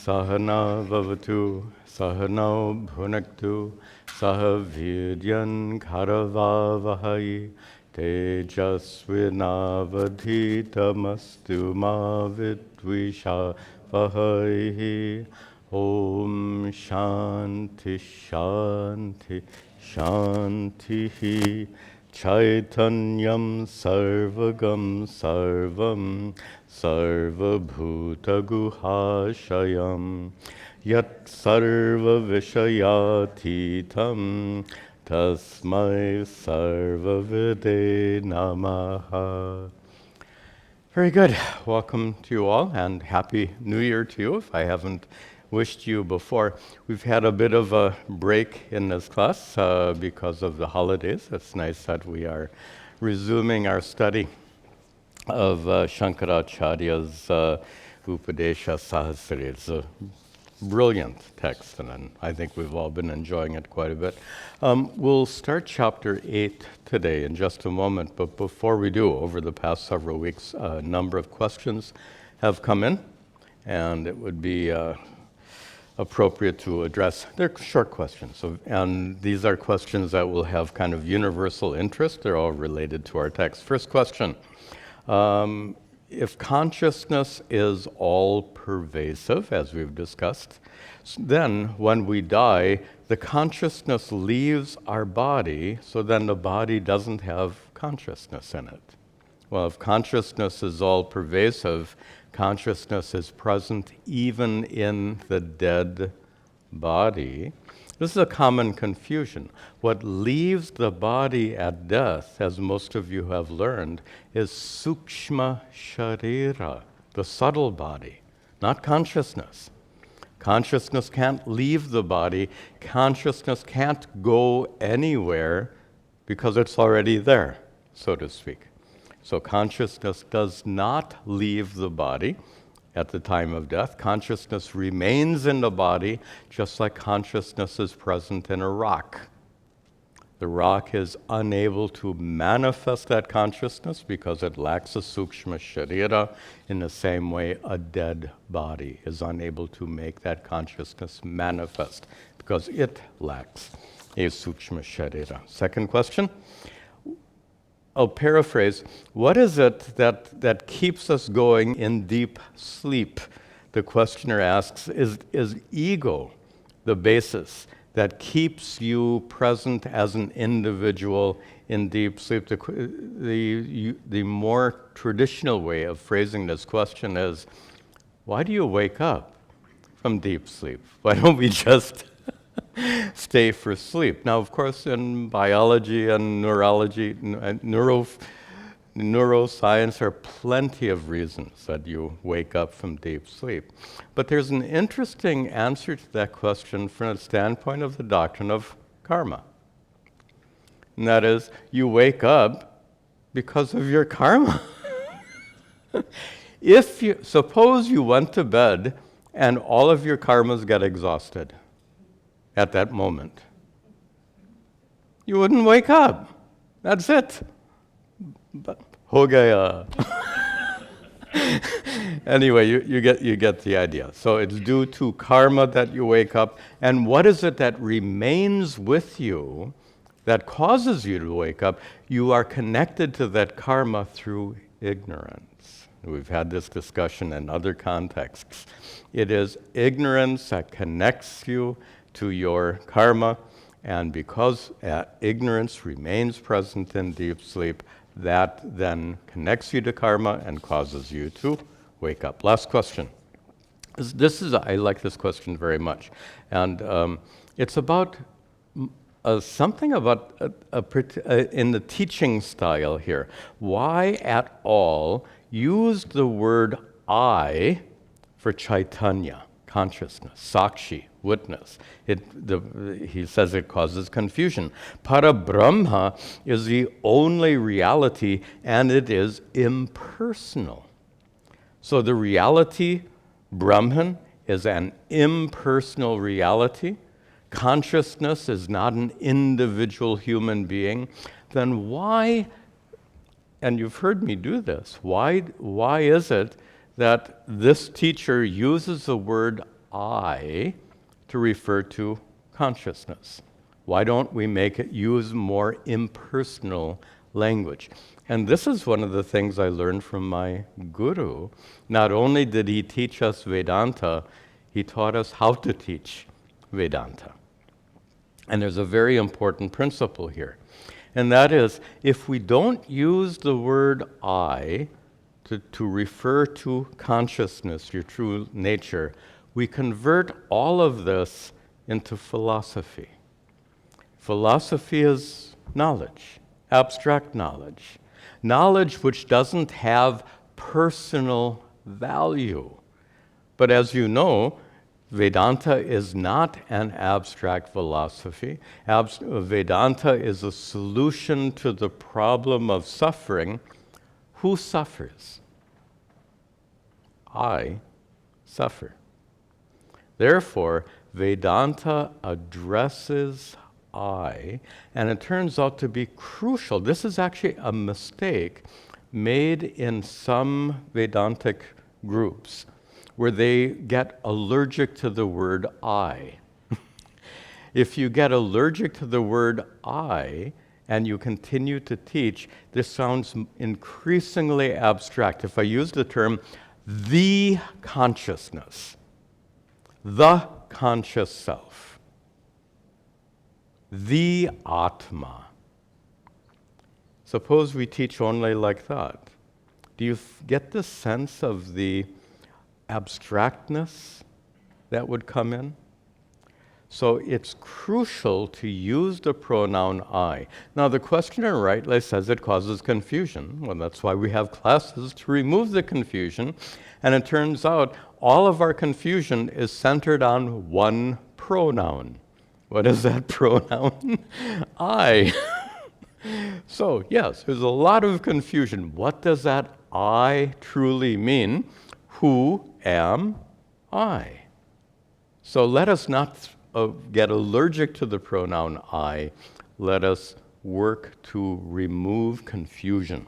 Sahana vavatu, sahano bhunaktu, sahavidyan karavavahai, tejasvinavadhitamastu ma vidvishavahai. Om Shanti Shanti Shanti. Chaitanyam sarvagam sarvam sarvabhutaguhashayam yat sarva vishayatitam tasmai sarvavide namaha. Very good. Welcome to you all, and Happy New Year to you if I haven't wished you before. We've had a bit of a break in this class because of the holidays. It's nice that we are resuming our study of Shankaracharya's Upadesha Sahasri. It's a brilliant text, and I think we've all been enjoying it quite a bit. We'll start chapter 8 today in just a moment, but before we do, over the past several weeks, a number of questions have come in, and it would be appropriate to address. They're short questions, and these are questions that will have kind of universal interest. They're all related to our text. First question, if consciousness is all-pervasive, as we've discussed, then when we die, the consciousness leaves our body, so then the body doesn't have consciousness in it. Well, if consciousness is all-pervasive, consciousness is present even in the dead body. This is a common confusion. What leaves the body at death, as most of you have learned, is sukshma sharira, the subtle body, not consciousness. Consciousness can't leave the body. Consciousness can't go anywhere because it's already there, so to speak. So consciousness does not leave the body at the time of death. Consciousness remains in the body, just like consciousness is present in a rock. The rock is unable to manifest that consciousness because it lacks a sukshma sharira. In the same way, a dead body is unable to make that consciousness manifest because it lacks a sukshma sharira. Second question. I'll paraphrase. What is it that keeps us going in deep sleep? The questioner asks, is ego the basis that keeps you present as an individual in deep sleep? The more traditional way of phrasing this question is, why do you wake up from deep sleep? Why don't we just stay for sleep? Now, of course, in biology and neurology, neuroscience, there are plenty of reasons that you wake up from deep sleep. But there's an interesting answer to that question from the standpoint of the doctrine of karma. And that is, you wake up because of your karma. Suppose you went to bed and all of your karmas got exhausted at that moment, you wouldn't wake up. That's it. But ho gaya. Anyway, you get the idea. So it's due to karma that you wake up. And what is it that remains with you that causes you to wake up? You are connected to that karma through ignorance. We've had this discussion in other contexts. It is ignorance that connects you to your karma, and because ignorance remains present in deep sleep, that then connects you to karma and causes you to wake up. Last question. I like this question very much, and it's about something about in the teaching style here. Why at all use the word I for Chaitanya, consciousness, sakshi, witness? He says it causes confusion. Parabrahma is the only reality, and it is impersonal. So the reality, Brahman, is an impersonal reality. Consciousness is not an individual human being. Then why, and you've heard me do this, why is it that this teacher uses the word I to refer to consciousness? Why don't we make it use more impersonal language? And this is one of the things I learned from my guru. Not only did he teach us Vedanta, he taught us how to teach Vedanta. And there's a very important principle here. And that is, if we don't use the word I to refer to consciousness, your true nature, we convert all of this into philosophy. Philosophy is knowledge, abstract knowledge. Knowledge which doesn't have personal value. But as you know, Vedanta is not an abstract philosophy. Vedanta is a solution to the problem of suffering. Who suffers? I suffer. Therefore, Vedanta addresses I, and it turns out to be crucial. This is actually a mistake made in some Vedantic groups where they get allergic to the word I. If you get allergic to the word I and you continue to teach, this sounds increasingly abstract. If I use the term the consciousness, the conscious self, the atma. Suppose we teach only like that. Do you get the sense of the abstractness that would come in? So it's crucial to use the pronoun I. Now the questioner rightly says it causes confusion. Well, that's why we have classes to remove the confusion. And it turns out all of our confusion is centered on one pronoun. What is that pronoun? I. So yes, there's a lot of confusion. What does that I truly mean? Who am I? So let us not get allergic to the pronoun I. Let us work to remove confusion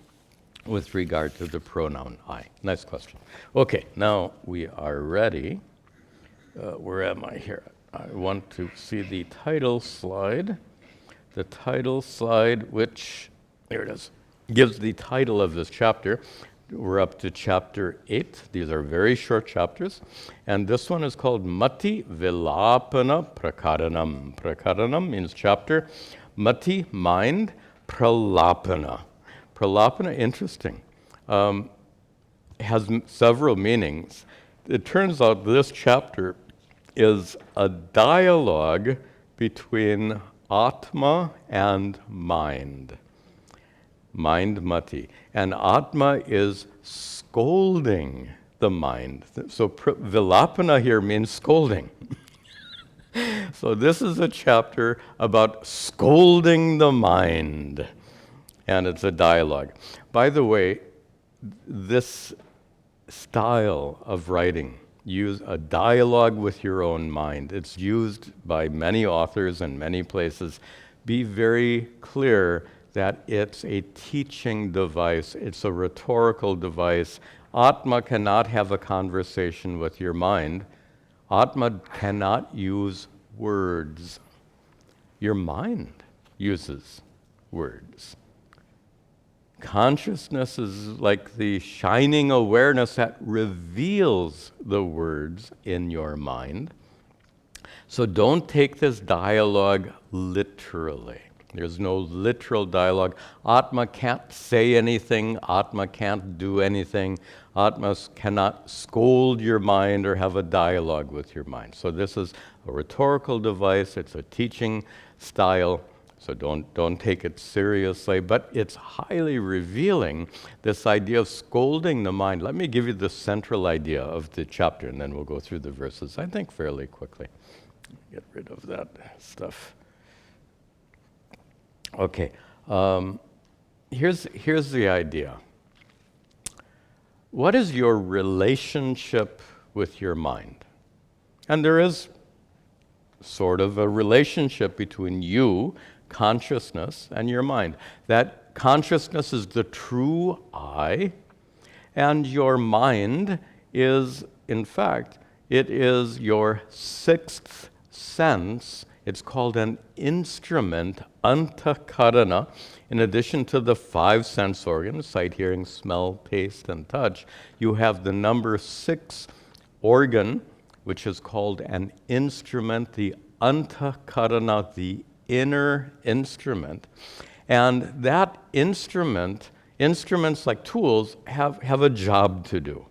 with regard to the pronoun I. Nice question. Okay, now we are ready. Where am I here? I want to see the title slide. The title slide, which, here it is, gives the title of this chapter. We're up to chapter 8. These are very short chapters. And this one is called Mati Vilapana Prakaranam. Prakaranam means chapter. Mati, mind. Pralapana. Pralapana, interesting. Has several meanings. It turns out this chapter is a dialogue between atma and mind. Mind mati. And atma is scolding the mind. So vilapana here means scolding. So this is a chapter about scolding the mind. And it's a dialogue. By the way, this style of writing, use a dialogue with your own mind. It's used by many authors in many places. Be very clear that it's a teaching device. It's a rhetorical device. Atma cannot have a conversation with your mind. Atma cannot use words. Your mind uses words. Consciousness is like the shining awareness that reveals the words in your mind. So don't take this dialogue literally. There's no literal dialogue. Atma can't say anything. Atma can't do anything. Atma cannot scold your mind or have a dialogue with your mind. So this is a rhetorical device. It's a teaching style. So don't take it seriously, but it's highly revealing, this idea of scolding the mind. Let me give you the central idea of the chapter, and then we'll go through the verses, I think, fairly quickly. Get rid of that stuff. Okay, here's the idea. What is your relationship with your mind? And there is sort of a relationship between you, consciousness, and your mind. That consciousness is the true I, and your mind is, in fact, It is your sixth sense. It's called an instrument, antakarana. In addition to the 5 sense organs, sight, hearing, smell, taste, and touch, you have the number 6 organ, which is called an instrument, the antakarana, the inner instrument. And that instrument, instruments like tools, have a job to do.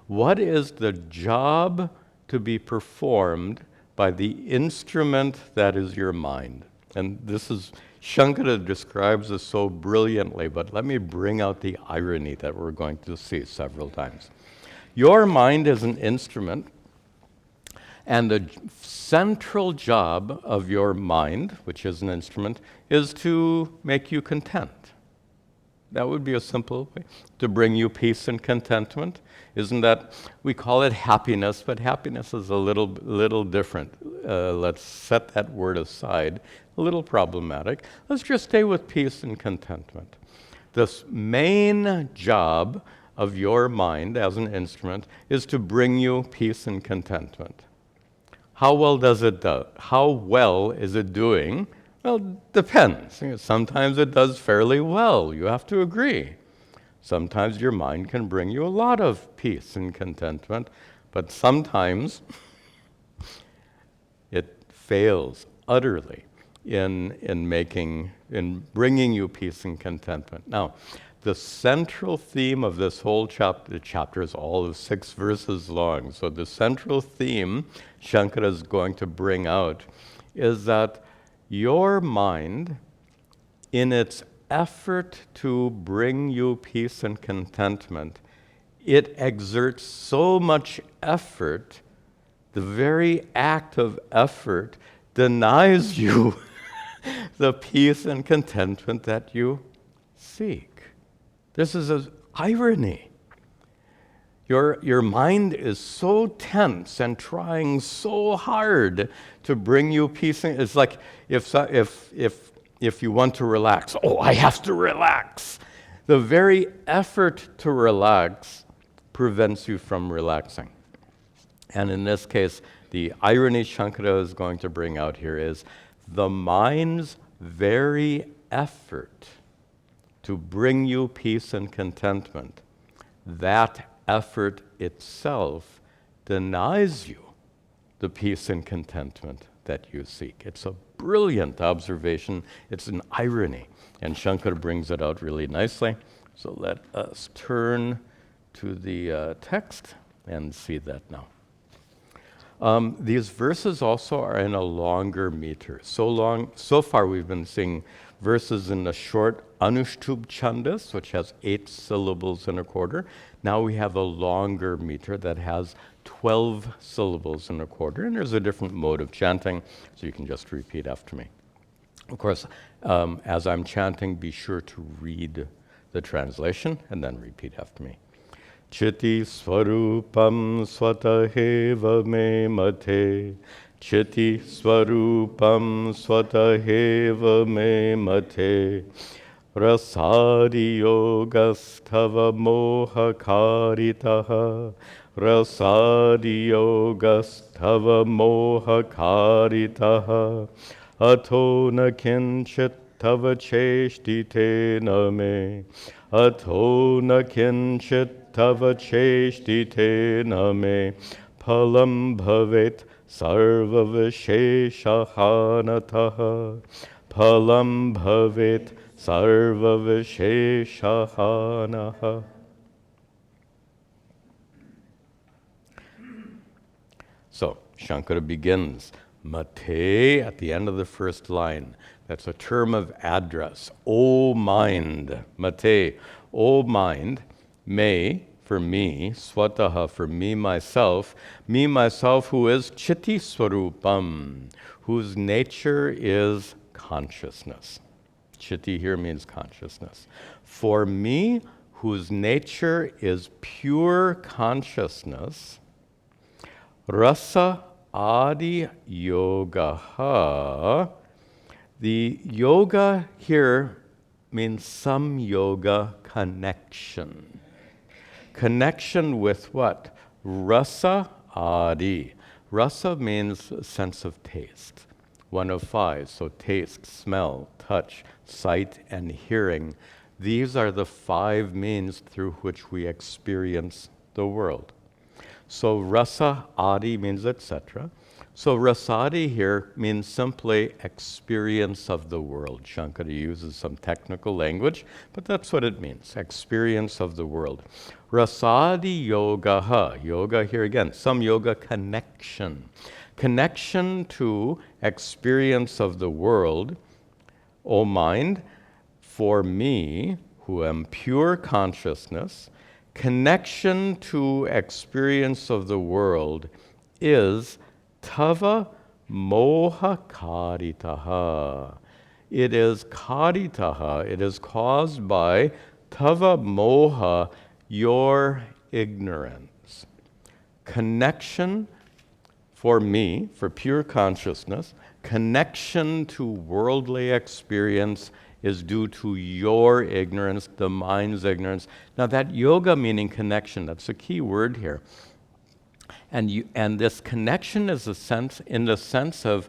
What is the job to be performed by the instrument that is your mind? And this is, Shankara describes this so brilliantly, but let me bring out the irony that we're going to see several times. Your mind is an instrument, and the central job of your mind, which is an instrument, is to make you content. That would be a simple way to bring you peace and contentment. Isn't that, we call it happiness, but happiness is a little different. Let's set that word aside, a little problematic. Let's just stay with peace and contentment. The main job of your mind as an instrument is to bring you peace and contentment. How well does it do? How well is it doing? Well, depends. Sometimes it does fairly well. You have to agree. Sometimes your mind can bring you a lot of peace and contentment, but sometimes it fails utterly in bringing you peace and contentment. Now, the central theme of this whole chapter, the chapter is all of 6 verses long, so the central theme Shankara is going to bring out is that your mind, in its effort to bring you peace and contentment, it exerts so much effort, the very act of effort denies you the peace and contentment that you seek. This is an irony. Your mind is so tense and trying so hard to bring you peace. It's like if you want to relax, oh, I have to relax. The very effort to relax prevents you from relaxing. And in this case, the irony Shankara is going to bring out here is the mind's very effort to bring you peace and contentment, that effort itself denies you the peace and contentment that you seek. It's a brilliant observation. It's an irony. And Shankara brings it out really nicely. So let us turn to the text and see that now. These verses also are in a longer meter. So far we've been seeing verses in the short Anushtubh Chandas, which has 8 syllables and a quarter. Now we have a longer meter that has 12 syllables and a quarter, and there's a different mode of chanting, so you can just repeat after me. Of course, as I'm chanting, be sure to read the translation and then repeat after me. Chiti swarupam swataheva me mate. Chiti swarupam swataheva me mate. Rasadi yogastava moha karitaha. Rasadi yogastava moha karitaha. Ato na kinchit tava cheshtite name. Ato na kinchit tava cheshtite name. Palam bhavet sarva visheshahanataha. Palam bhavet sarva visheshahanaha. So, Shankara begins, mate, at the end of the first line. That's a term of address. O mind, mate, O mind, me, for me, swataha, for me myself who is chitti swarupam, whose nature is consciousness. Chitti here means consciousness. For me, whose nature is pure consciousness, rasa adi yogaha. The yoga here means some yoga connection. Connection with what? Rasa adi. Rasa means sense of taste. 1 of 5, so taste, smell, touch, sight, and hearing. These are the 5 means through which we experience the world. So rasa adi means etc. So rasadi here means simply experience of the world. Shankara uses some technical language, but that's what it means, experience of the world. Rasadi yoga, yoga here again, some yoga connection. Connection to experience of the world. O mind, for me, who am pure consciousness, connection to experience of the world is tava moha karitaha. It is karitaha, it is caused by tava moha, your ignorance. Connection for me, for pure consciousness, connection to worldly experience is due to your ignorance, the mind's ignorance. Now that yoga meaning connection, that's a key word here. And this connection is in the sense of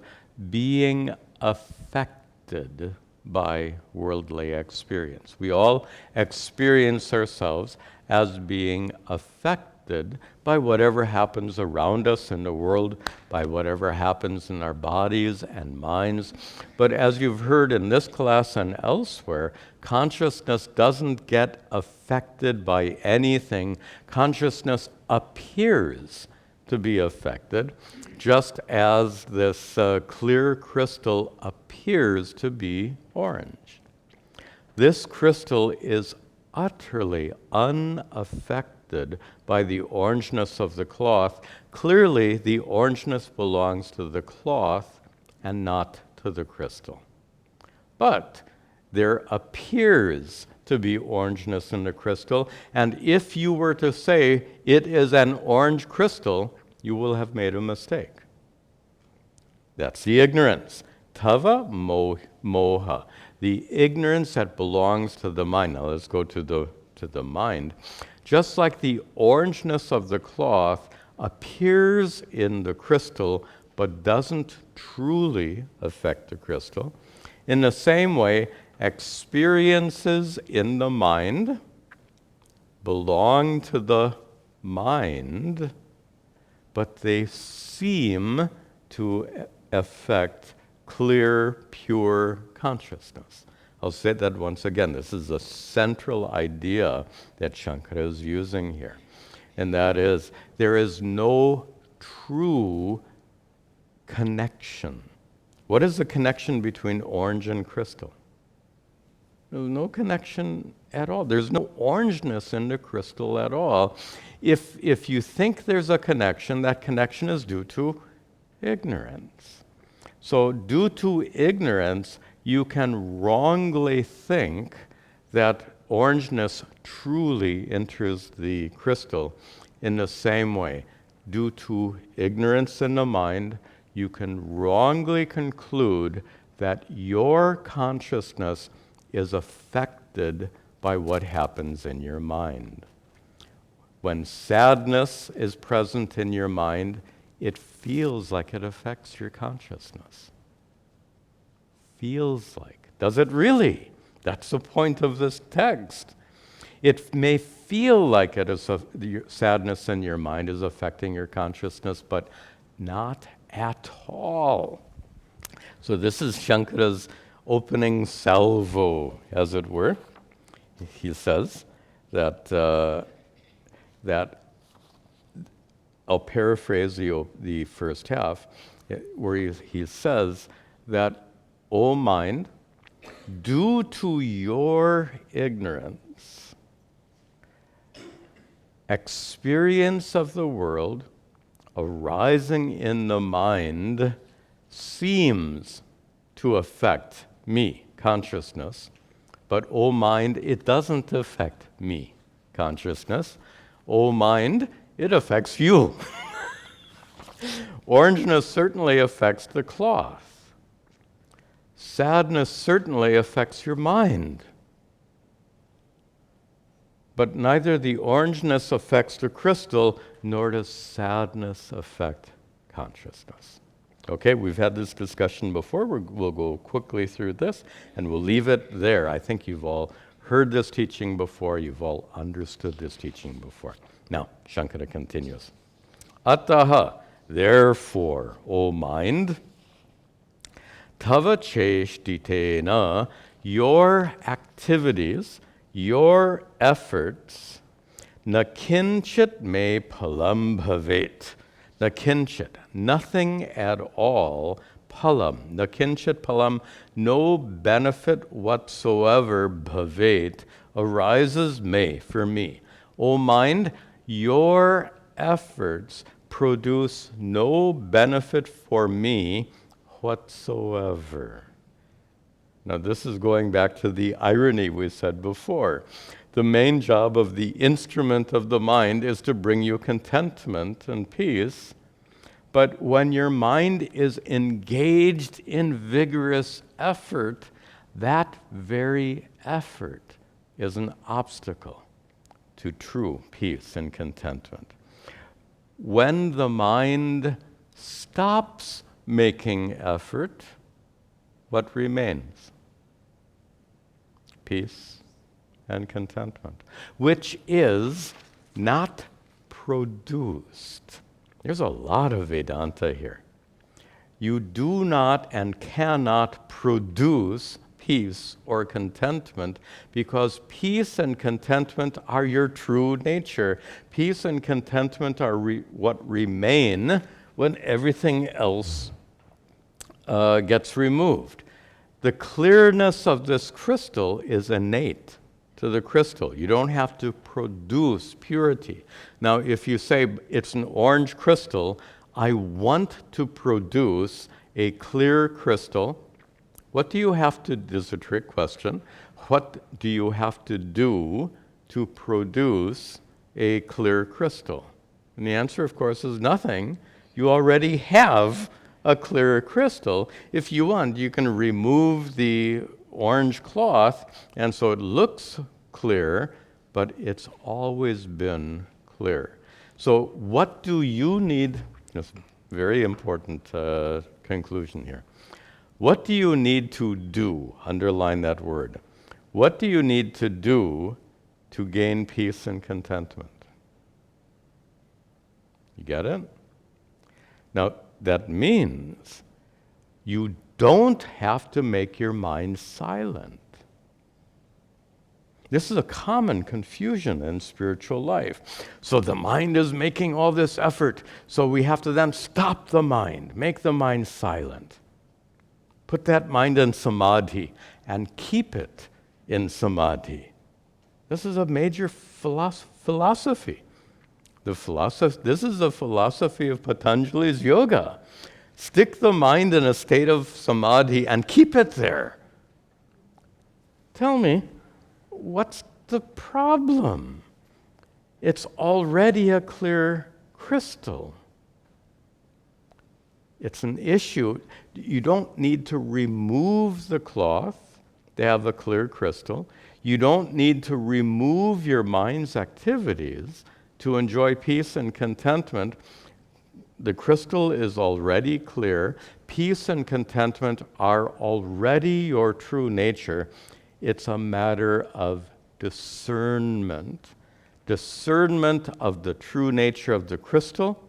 being affected by worldly experience. We all experience ourselves as being affected by whatever happens around us in the world, by whatever happens in our bodies and minds. But as you've heard in this class and elsewhere, consciousness doesn't get affected by anything. Consciousness appears to be affected, just as this clear crystal appears to be orange. This crystal is utterly unaffected by the orangeness of the cloth. Clearly, the orangeness belongs to the cloth and not to the crystal. But there appears to be orangeness in the crystal, and if you were to say it is an orange crystal, you will have made a mistake. That's the ignorance. Tava moha, the ignorance that belongs to the mind. Now let's go to the mind. Just like the orangeness of the cloth appears in the crystal but doesn't truly affect the crystal, in the same way, experiences in the mind belong to the mind, but they seem to affect clear, pure consciousness. I'll say that once again. This is a central idea that Shankara is using here. And that is, there is no true connection. What is the connection between orange and crystal? There's no connection at all. There's no orangeness in the crystal at all. If you think there's a connection, that connection is due to ignorance. So due to ignorance, you can wrongly think that orangeness truly enters the crystal. In the same way, due to ignorance in the mind, you can wrongly conclude that your consciousness is affected by what happens in your mind. When sadness is present in your mind, it feels like it affects your consciousness. Feels like. Does it really? That's the point of this text. It may feel like it is sadness in your mind is affecting your consciousness, but not at all. So this is Shankara's opening salvo, as it were. He says that I'll paraphrase the first half, where he says that, O mind, due to your ignorance, experience of the world arising in the mind seems to affect me, consciousness, but O mind, it doesn't affect me, consciousness. O mind, it affects you. Orangeness certainly affects the cloth. Sadness certainly affects your mind. but neither the orangeness affects the crystal, nor does sadness affect consciousness. Okay, we've had this discussion before. We'll go quickly through this, and we'll leave it there. I think you've all heard this teaching before. You've all understood this teaching before. Now, Shankara continues. Ataha, therefore, O mind, tava ch8, your activities, your efforts, na kinchit me palam bhavet. Na kinchit, nothing at all, palam. Na kinchit palam, no benefit whatsoever, bhavet, arises me, for me. O mind, your efforts produce no benefit for me whatsoever. Now, this is going back to the irony we said before. The main job of the instrument of the mind is to bring you contentment and peace. But when your mind is engaged in vigorous effort, that very effort is an obstacle to true peace and contentment. When the mind stops making effort, what remains? Peace and contentment, which is not produced. There's a lot of Vedanta here. You do not and cannot produce peace or contentment because peace and contentment are your true nature. Peace and contentment are what remain when everything else gets removed. The clearness of this crystal is innate to the crystal. You don't have to produce purity. Now, if you say it's an orange crystal, I want to produce a clear crystal, what do you have to, this is a trick question, what do you have to do to produce a clear crystal? And the answer, of course, is nothing. You already have a clear crystal. If you want, you can remove the orange cloth, and so it looks clear, but it's always been clear. So what do you need? This very important conclusion here. What do you need to do? Underline that word. What do you need to do to gain peace and contentment? You get it? Now, that means you don't have to make your mind silent. This is a common confusion in spiritual life. So the mind is making all this effort, so we have to then stop the mind, make the mind silent. Put that mind in samadhi and keep it in samadhi. This is a major philosophy. This is the philosophy of Patanjali's yoga. Stick the mind in a state of samadhi and keep it there. Tell me, what's the problem? It's already a clear crystal. It's an issue. You don't need to remove the cloth to have a clear crystal. You don't need to remove your mind's activities to enjoy peace and contentment. The crystal is already clear. Peace and contentment are already your true nature. It's a matter of discernment. Discernment of the true nature of the crystal,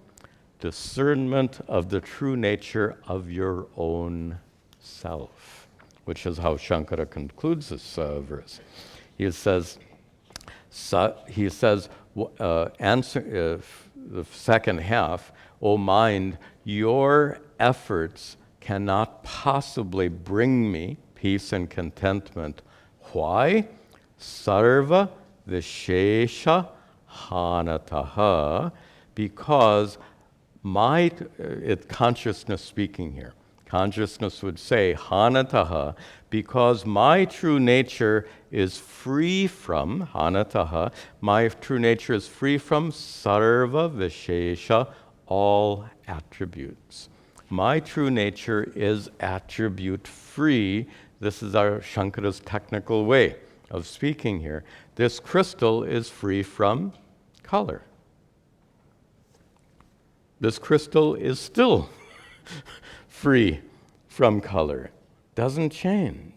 discernment of the true nature of your own self, which is how Shankara concludes this verse. He says, answer the second half, O mind, your efforts cannot possibly bring me peace and contentment. Why? Sarva vishesha hanataha, because consciousness speaking here. Consciousness would say, hanataha, because my true nature is free from, hanataha, my true nature is free from sarva vishesha, all attributes. My true nature is attribute free. This is our Shankara's technical way of speaking here. this crystal is free from color. This crystal is still free from color. Doesn't change.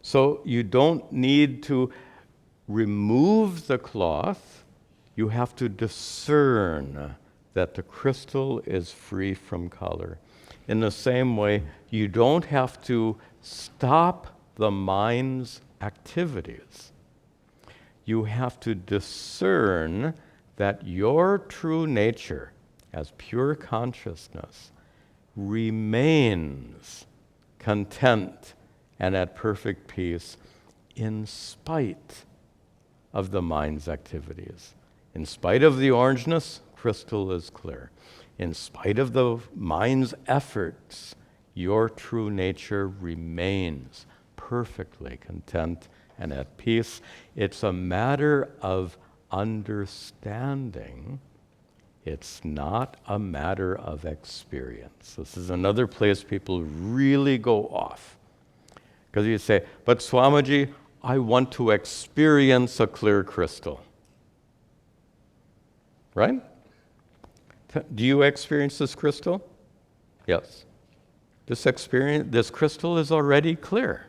So you don't need to remove the cloth. You have to discern that the crystal is free from color. In the same way, you don't have to stop the mind's activities. You have to discern that your true nature as pure consciousness remains content and at perfect peace in spite of the mind's activities. In spite of the orangeness, crystal is clear. In spite of the mind's efforts, your true nature remains perfectly content and at peace. It's a matter of understanding. It's not a matter of experience. This is another place people really go off. Because you say, but Swamiji, I want to experience a clear crystal. Right? Do you experience this crystal? Yes. This crystal is already clear.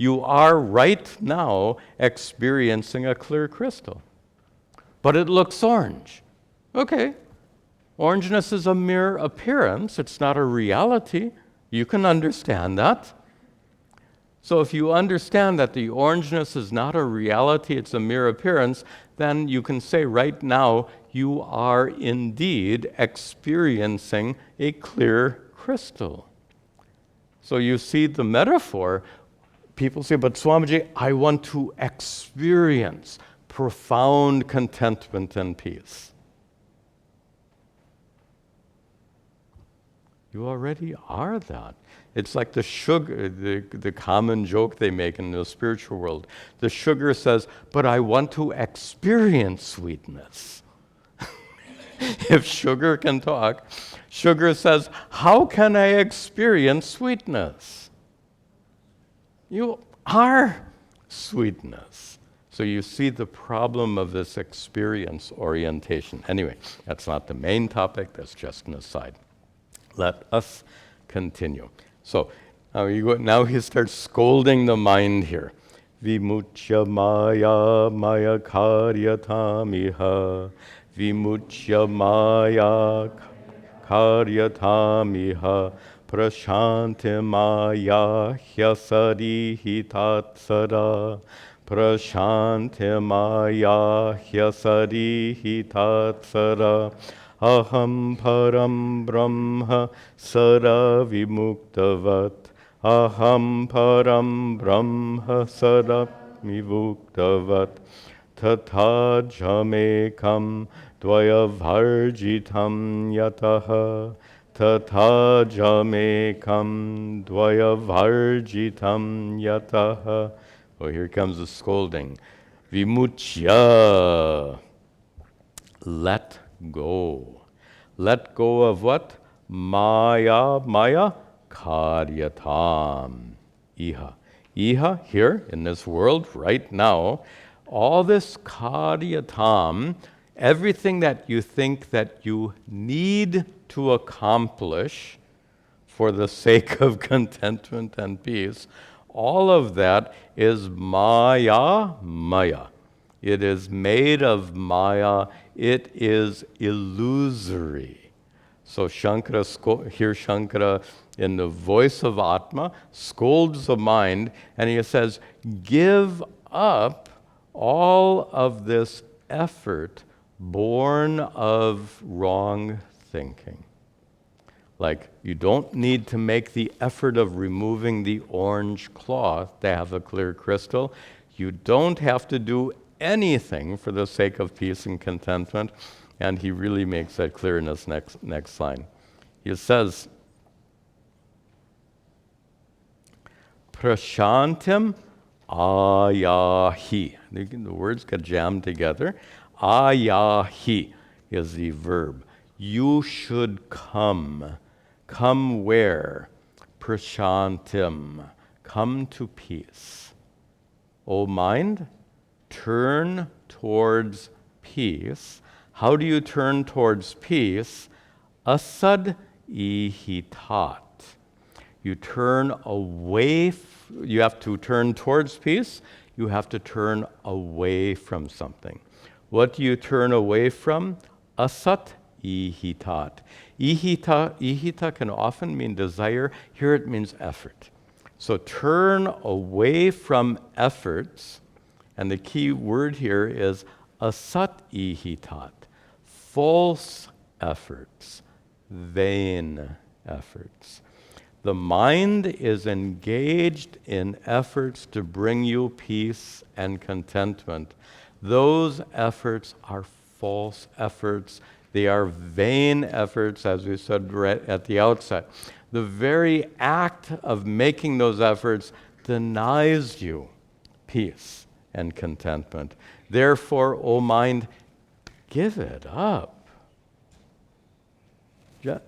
You are right now experiencing a clear crystal. But it looks orange. Okay. Orangeness is a mere appearance. It's not a reality. You can understand that. So if you understand that the orangeness is not a reality, it's a mere appearance, then you can say right now you are indeed experiencing a clear crystal. So you see the metaphor. People say, but Swamiji, I want to experience profound contentment and peace. You already are that. It's like the sugar, the common joke they make in the spiritual world. The sugar says, but I want to experience sweetness. If sugar can talk, sugar says, how can I experience sweetness? You are sweetness. So you see the problem of this experience orientation. Anyway, that's not the main topic, that's just an aside. Let us continue. So now he starts scolding the mind here. Vimuchya maya maya karyatamiha. Vimuchya maya karyatamiha. Prashanti maya hyasarihi tatsara. Prashanti maya hyasarihi tatsara. Aham param brahma sara vimuktavat. Aham param brahma sara vimuktavat. Tata jamekam dvaya varjitam yataha. Tata jamekam dvaya varjitam yataha. Oh, here comes the scolding. Vimuchya. Let go. Let go of what? Maya, maya, karyatam. Iha. Iha, here in this world, right now, all this karyatam, everything that you think that you need to accomplish for the sake of contentment and peace, all of that is maya, maya. It is made of maya. It is illusory. So Shankara, in the voice of Atma, scolds the mind, and he says, give up all of this effort born of wrong thinking. Like, you don't need to make the effort of removing the orange cloth to have a clear crystal. You don't have to do anything for the sake of peace and contentment. And he really makes that clear in this next line. He says, Prashantim ayahi. The words get jammed together. Ayahi is the verb. You should come. Come where? Prashantim. Come to peace. O mind, turn towards peace. How do you turn towards peace? Asad-ihitat. You turn away, you have to turn towards peace, you have to turn away from something. What do you turn away from? Asat-ihitat. Ihita can often mean desire. Here it means effort. So turn away from efforts, and the key word here is asat-ihitat. False efforts, vain efforts. The mind is engaged in efforts to bring you peace and contentment. Those efforts are false efforts. They are vain efforts, as we said right at the outset. The very act of making those efforts denies you peace and contentment. Therefore, O mind, give it up. Just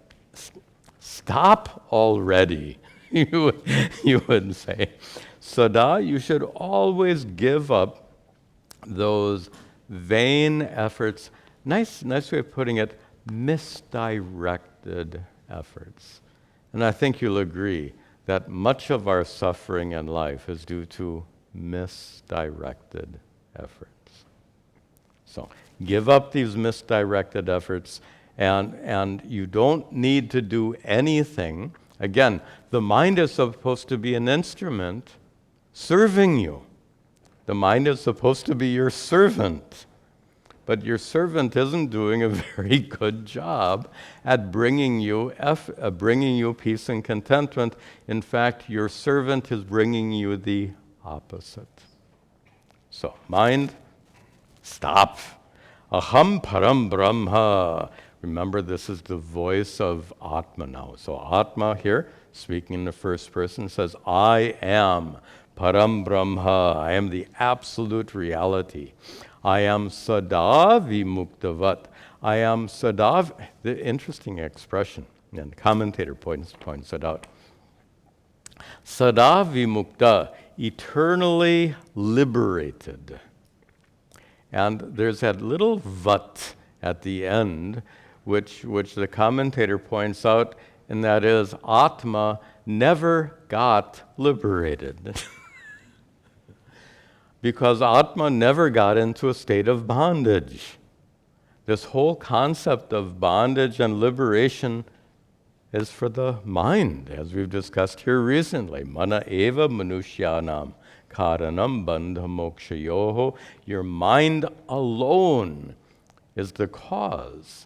stop already, you would say. Sada, you should always give up those vain efforts. Nice way of putting it, misdirected efforts. And I think you'll agree that much of our suffering in life is due to misdirected efforts. So give up these misdirected efforts, and you don't need to do anything. Again, the mind is supposed to be an instrument serving you. The mind is supposed to be your servant. But your servant isn't doing a very good job at bringing you peace and contentment. In fact, your servant is bringing you the opposite. So, mind, stop. Aham param brahma. Remember, this is the voice of Atma now. So Atma here, speaking in the first person, says, I am param brahma. I am the absolute reality. I am sada vimuktavat. I am sada, the interesting expression, and the commentator points it out. Sada vimukta, eternally liberated. And there's that little vat at the end, which the commentator points out, and that is Atma never got liberated. Because Atma never got into a state of bondage. This whole concept of bondage and liberation is for the mind, as we've discussed here recently. Mana eva manushyanam karanam bandha mokshayoho. Your mind alone is the cause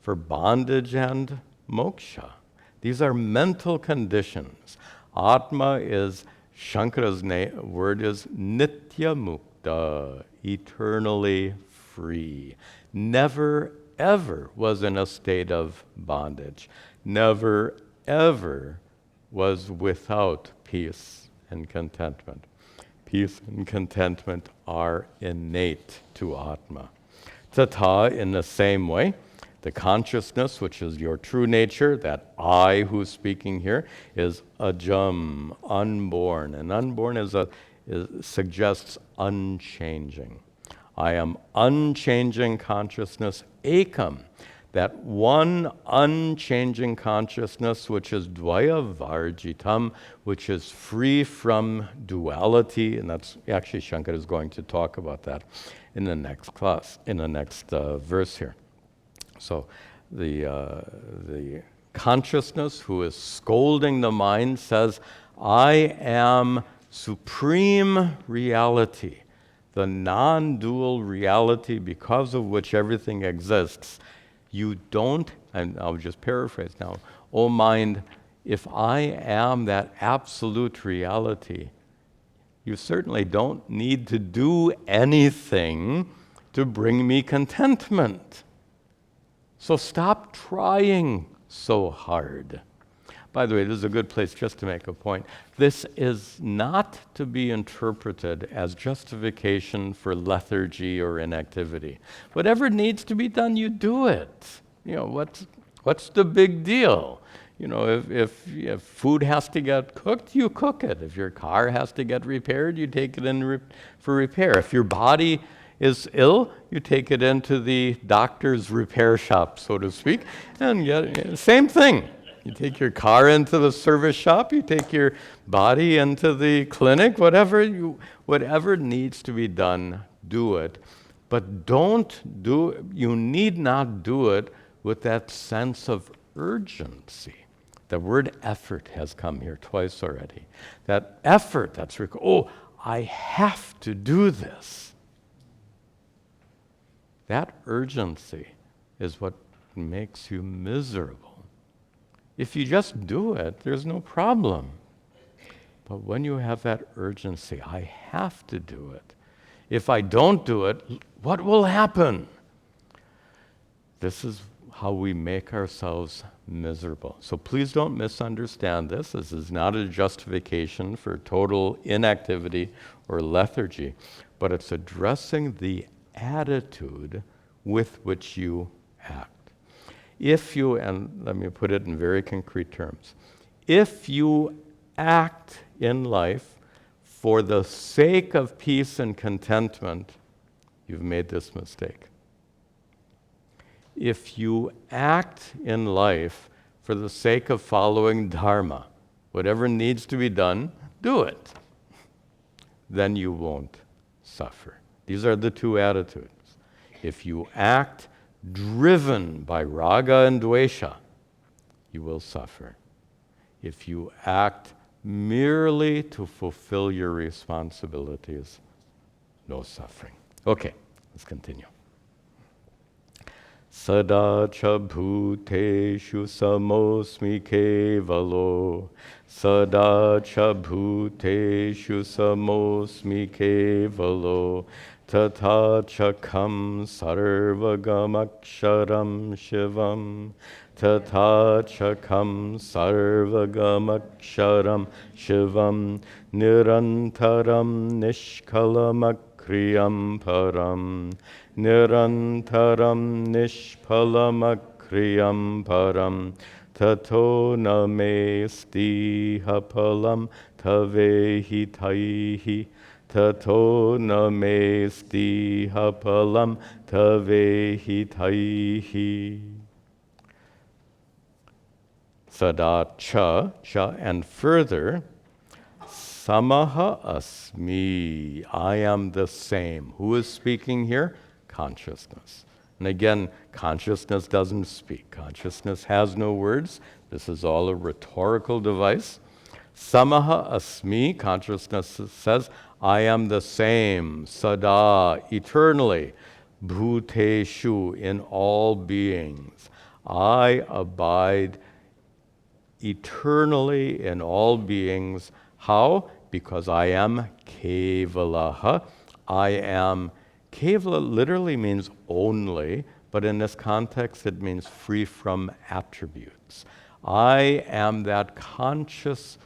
for bondage and moksha. These are mental conditions. Atma is, Shankara's word is nitya mukta, eternally free. Never ever was in a state of bondage. Never ever was without peace and contentment. Peace and contentment are innate to Atma. Tata, in the same way, the consciousness, which is your true nature, that I who's speaking here, is ajam, unborn. And unborn suggests unchanging. I am unchanging consciousness, ekam, that one unchanging consciousness, which is dvaya varjitam, which is free from duality. And that's actually Shankara is going to talk about that in the next class, in the next verse here. So the consciousness who is scolding the mind says, I am supreme reality, the non-dual reality because of which everything exists. You don't, and I'll just paraphrase now, O mind, if I am that absolute reality, you certainly don't need to do anything to bring me contentment. So stop trying so hard. By the way, this is a good place just to make a point. This is not to be interpreted as justification for lethargy or inactivity. Whatever needs to be done, you do it. You know, what's the big deal? if food has to get cooked, you cook it. If your car has to get repaired, you take it in for repair. If your body is ill, you take it into the doctor's repair shop, so to speak, and same thing. You take your car into the service shop, you take your body into the clinic, whatever needs to be done, do it. But you need not do it with that sense of urgency. The word effort has come here twice already. That effort that's I have to do this. That urgency is what makes you miserable. If you just do it, there's no problem. But when you have that urgency, I have to do it. If I don't do it, what will happen? This is how we make ourselves miserable. So please don't misunderstand this. This is not a justification for total inactivity or lethargy, but it's addressing the attitude with which you act. And let me put it in very concrete terms, if you act in life for the sake of peace and contentment, you've made this mistake. If you act in life for the sake of following dharma, whatever needs to be done, do it. Then you won't suffer. These are the two attitudes. If you act driven by raga and dvesha, you will suffer. If you act merely to fulfill your responsibilities, no suffering. Okay, let's continue. Sada cha bhuteshu samosmi kevalo. Sada cha bhuteshu samosmi kevalo. Tata chakam sarvagamaksharam shivam. Tata chakam sarvagamaksharam shivam. Nirantaram nishkalamakriyam param. Nirantaram nishpalamakriyam param. Tato name stiha palam tavehi taihi. Tato name stiha palam tavehi taihi. Sada cha, and further, samaha asmi, I am the same. Who is speaking here? Consciousness. And again, consciousness doesn't speak. Consciousness has no words. This is all a rhetorical device. Samaha asmi, consciousness says, I am the same, sada, eternally, bhuteshu, in all beings. I abide eternally in all beings. How? Because I am kevalaha. Kevala literally means only, but in this context it means free from attributes. I am that consciousness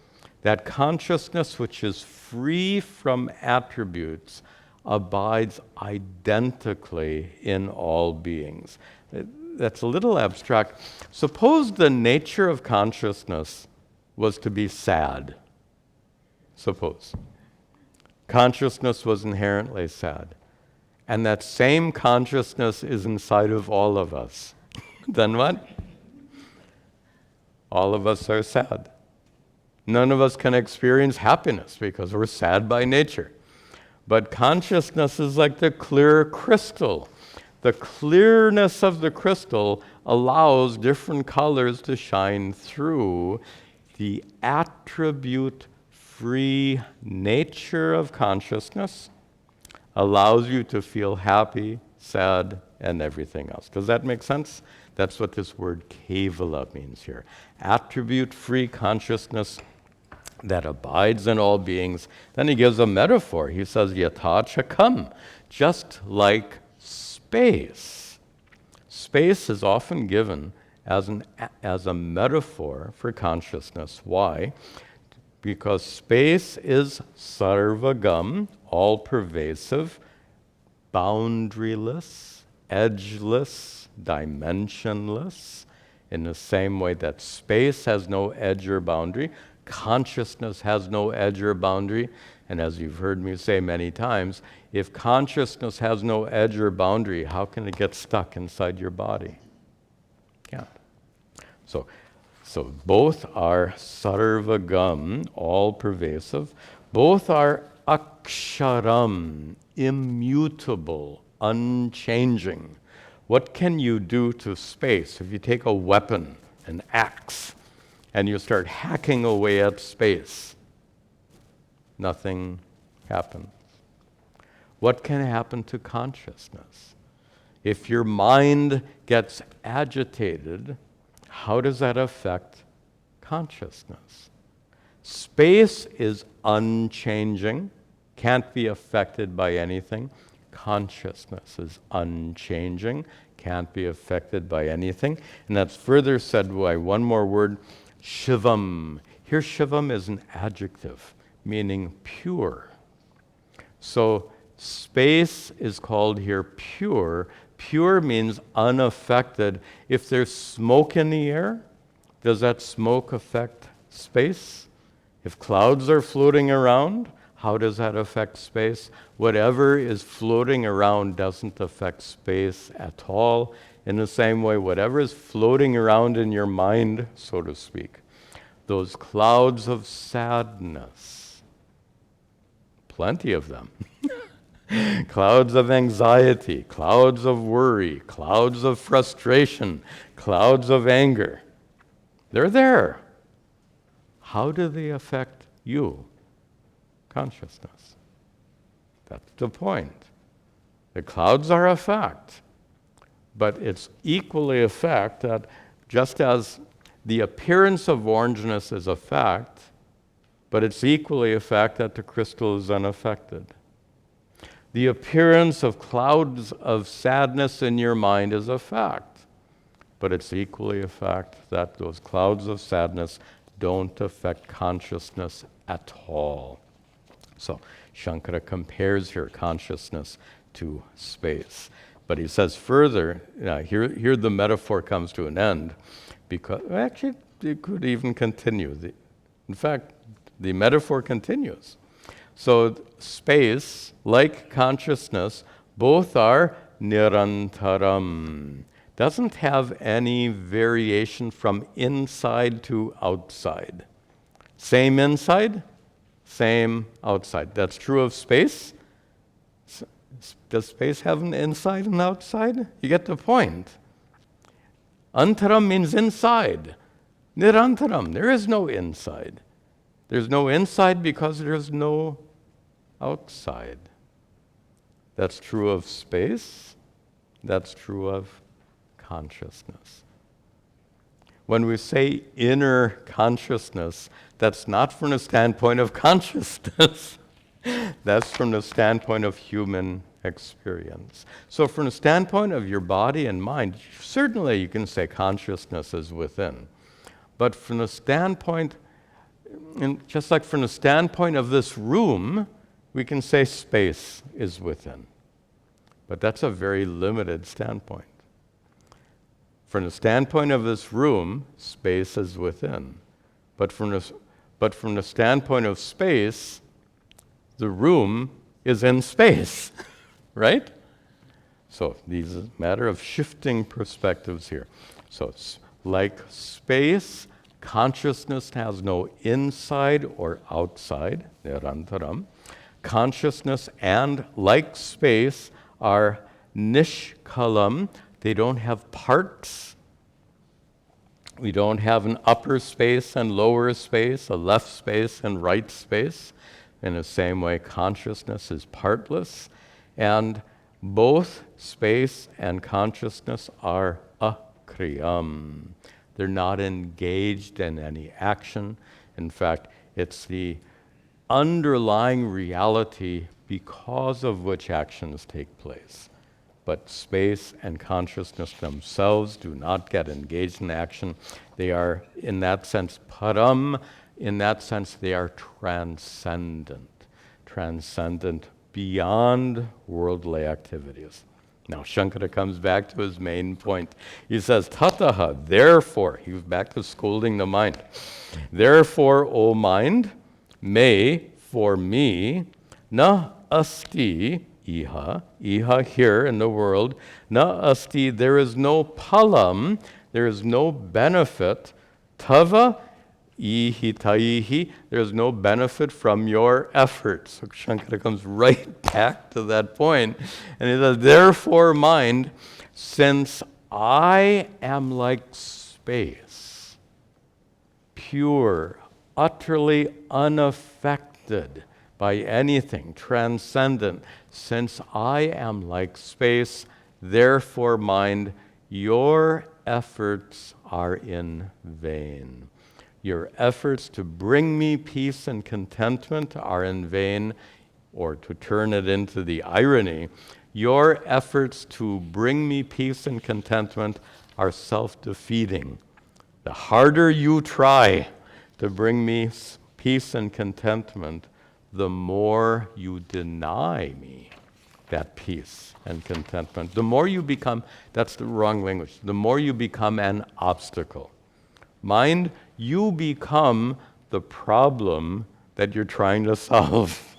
which is free from attributes, abides identically in all beings. That's a little abstract. Suppose the nature of consciousness was to be sad. Suppose. Consciousness was inherently sad. And that same consciousness is inside of all of us. Then what? All of us are sad. None of us can experience happiness because we're sad by nature. But consciousness is like the clear crystal. The clearness of the crystal allows different colors to shine through. The attribute-free nature of consciousness allows you to feel happy, sad, and everything else. Does that make sense? That's what this word kevala means here. Attribute-free consciousness that abides in all beings. Then he gives a metaphor. He says, yatha chakam, just like space. Space is often given as a metaphor for consciousness. Why? Because space is sarvagam, all-pervasive, boundaryless, edgeless, dimensionless. In the same way that space has no edge or boundary, consciousness has no edge or boundary. And as you've heard me say many times, if consciousness has no edge or boundary, how can it get stuck inside your body? Can't. So both are sarvagam, all-pervasive. Both are aksharam, immutable, unchanging. What can you do to space? If you take a weapon, an axe, and you start hacking away at space, nothing happens. What can happen to consciousness? If your mind gets agitated, how does that affect consciousness? Space is unchanging, can't be affected by anything. Consciousness is unchanging, can't be affected by anything. And that's further said by one more word, shivam. Here, shivam is an adjective, meaning pure. So space is called here pure. Pure means unaffected. If there's smoke in the air, does that smoke affect space? If clouds are floating around, how does that affect space? Whatever is floating around doesn't affect space at all. In the same way, whatever is floating around in your mind, so to speak, those clouds of sadness, plenty of them, clouds of anxiety, clouds of worry, clouds of frustration, clouds of anger, they're there. How do they affect you? Consciousness. That's the point. The clouds are a fact, but it's equally a fact that just as the appearance of orangeness is a fact, but it's equally a fact that the crystal is unaffected. The appearance of clouds of sadness in your mind is a fact, but it's equally a fact that those clouds of sadness don't affect consciousness at all. So Shankara compares here consciousness to space. But he says further, here the metaphor comes to an end, because actually it could even continue. In fact, the metaphor continues. So space, like consciousness, both are nirantaram. Doesn't have any variation from inside to outside. Same inside, same outside. That's true of space. Does space have an inside and outside? You get the point. Antaram means inside. Nirantaram, there is no inside. There's no inside because there's no outside. That's true of space. That's true of consciousness. When we say inner consciousness, that's not from the standpoint of consciousness. That's from the standpoint of human experience. So from the standpoint of your body and mind, certainly you can say consciousness is within. But from the standpoint, and just like from the standpoint of this room, we can say space is within. But that's a very limited standpoint. From the standpoint of this room, space is within. But from the standpoint of space, the room is in space, right? So these are a matter of shifting perspectives here. So it's like space, consciousness has no inside or outside, nirantaram. Consciousness and like space are nishkalam. They don't have parts. We don't have an upper space and lower space, a left space and right space. In the same way, consciousness is partless, and both space and consciousness are akriyam. They're not engaged in any action. In fact, it's the underlying reality because of which actions take place. But space and consciousness themselves do not get engaged in action. They are, in that sense, param. In that sense, they are transcendent beyond worldly activities. Now Shankara comes back to his main point. He says, tataha, therefore, he was back to scolding the mind. Therefore, O mind, may for me, na asti, iha here in the world, na asti, there is no palam, there is no benefit, tava ihi taihi, there's no benefit from your efforts. So Shankara comes right back to that point, and he says, therefore mind, since I am like space, pure, utterly unaffected by anything, transcendent, since I am like space, therefore mind, your efforts are in vain. Your efforts to bring me peace and contentment are in vain, or to turn it into the irony, your efforts to bring me peace and contentment are self-defeating. The harder you try to bring me peace and contentment, the more you deny me that peace and contentment. The more you become, that's the wrong language, the more you become an obstacle. Mind, you become the problem that you're trying to solve.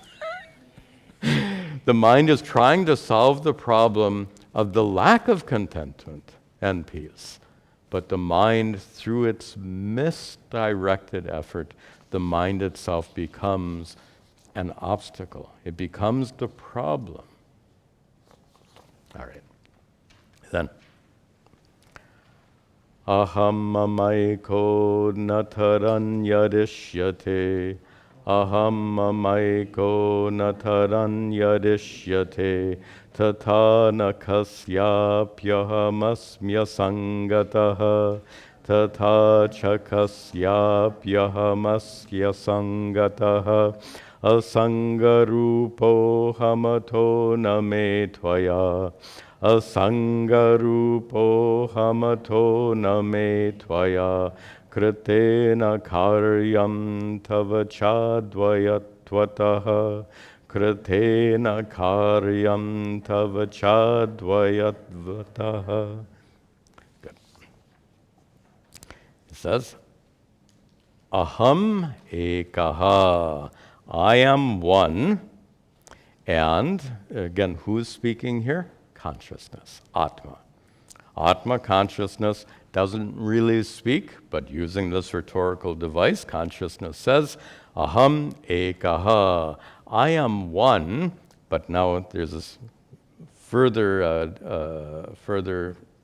The mind is trying to solve the problem of the lack of contentment and peace. But the mind, through its misdirected effort, the mind itself becomes an obstacle. It becomes the problem. All right. Then. Aham mamaiko nataranyadishyate. Aham mamaiko nataranyadishyate. Tata nakasyapyahamasmya sangataha. Tata chakasyapyahamasya sangataha. Asangarupo hamato name tvaya. Asangarupo hamato name tvaya. Kritena karyam tava chadvayatvataha. Kritena karyam tava chadvayatvataha. Good. It says, Aham ekaha. I am one. And again, who's speaking here? Consciousness, atma. Atma, consciousness, doesn't really speak, but using this rhetorical device, consciousness says, Aham ekaha. I am one, but now there's this further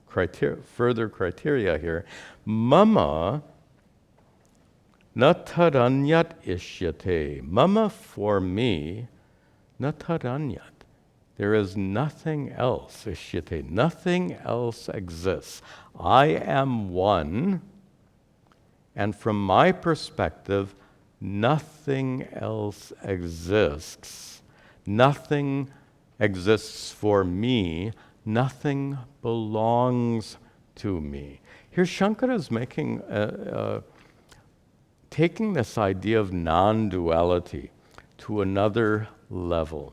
criteria here. Mama nataranyat ishyate. Mama, for me, nataranyat. There is nothing else, ishyate. Nothing else exists. I am one, and from my perspective, nothing else exists. Nothing exists for me. Nothing belongs to me. Here Shankara is making taking this idea of non-duality to another level